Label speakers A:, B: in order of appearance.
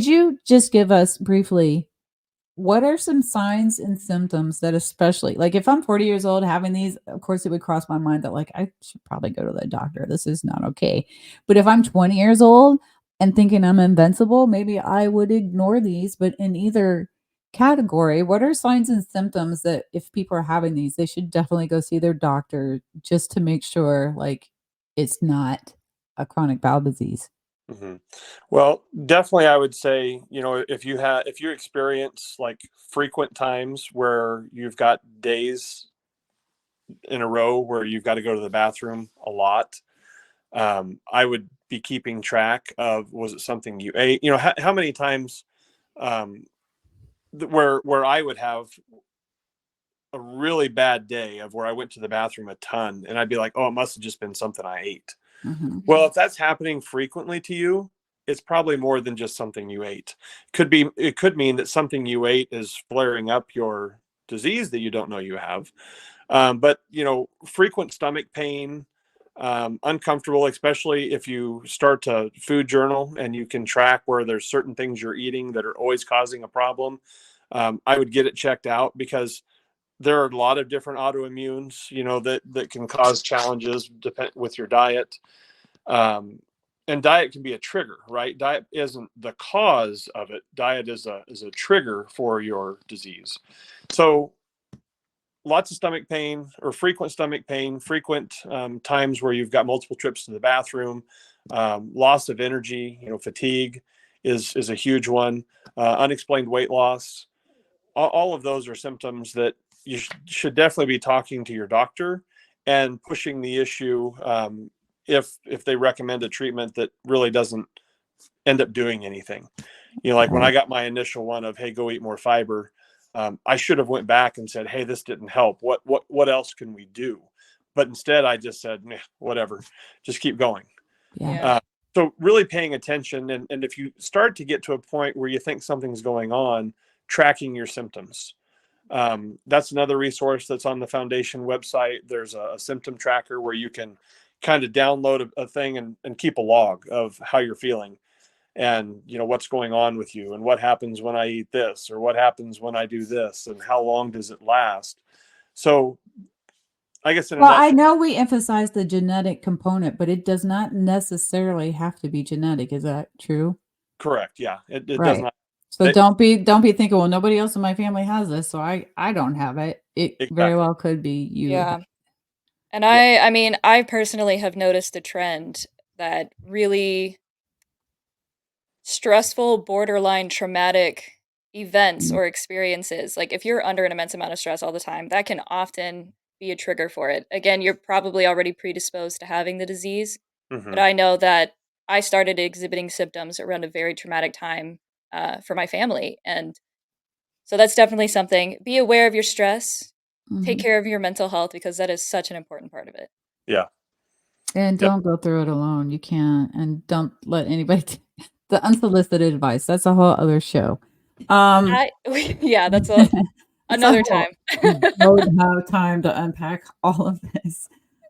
A: Could you just give us briefly what are some signs and symptoms that especially like if I'm 40 years old having these, of course it would cross my mind that like I should probably go to the doctor. This is not okay. But if I'm 20 years old and thinking I'm invincible, maybe I would ignore these. But in either category, what are signs and symptoms that if people are having these, they should definitely go see their doctor just to make sure like it's not a chronic bowel disease?
B: hmm Well, definitely, I would say, if you experience like frequent times where you've got days in a row where you've got to go to the bathroom a lot, I would be keeping track of, was it something you ate? How many times, um, where I would have a really bad day of where I went to the bathroom a ton, and I'd be like, oh, it must have just been something I ate.
A: Mhm.
B: Well, if that's happening frequently to you, it's probably more than just something you ate. It could mean that something you ate is flaring up your disease that you don't know you have. But frequent stomach pain, uncomfortable, especially if you start to food journal and you can track where there's certain things you're eating that are always causing a problem. I would get it checked out because there are a lot of different autoimmunes, that can cause challenges with your diet. um, and diet can be a trigger, right? Diet isn't the cause of it. Diet is a trigger for your disease. So lots of stomach pain or frequent stomach pain, frequent times where you've got multiple trips to the bathroom, loss of energy, fatigue is a huge one. Unexplained weight loss. All of those are symptoms that you should definitely be talking to your doctor and pushing the issue, if they recommend a treatment that really doesn't end up doing anything. Like when I
A: Right.
B: got my initial one of, hey, go eat more fiber, I should have went back and said, hey, this didn't help. What else can we do? But instead I just said, meh, whatever, just keep going.
A: Yeah.
C: Yeah.
B: uh, so really paying attention, and if you start to get to a point where you think something's going on, tracking your symptoms. That's another resource that's on the foundation website. There's a symptom tracker where you can kind of download a thing and keep a log of how you're feeling, and what's going on with you, and what happens when I eat this, or what happens when I do this, and how long does it last. So I guess in a
A: Well, I
B: nutshell.
A: know we emphasize the genetic component, but it does not necessarily have to be genetic. Is that true?
B: Correct, yeah, it does
A: Right.
B: not.
A: So
B: it,
A: don't be thinking, well, nobody else in my family has this, so I don't have it. It very
B: exactly.
A: well could be you.
C: Yeah. And
B: Yeah.
C: I mean, I personally have noticed a trend that really stressful, borderline traumatic events
A: Mm.
C: or experiences, like if you're under an immense amount of stress all the time, that can often be a trigger for it. Again, you're probably already predisposed to having the disease, but
B: hmm
C: I know that I started exhibiting symptoms around a very traumatic time for my family. And so that's definitely something. Be aware of your stress, take
A: Mhm.
C: care of your mental health because that is such an important part of it.
B: yeah.
A: And
B: Yep.
A: don't go through it alone. You can't, and don't let anybody the unsolicited advice. That's a whole other show. Um,
C: I yeah, that's a
A: it's a
C: another
A: whole
C: time.
A: we don't have time to unpack all of this.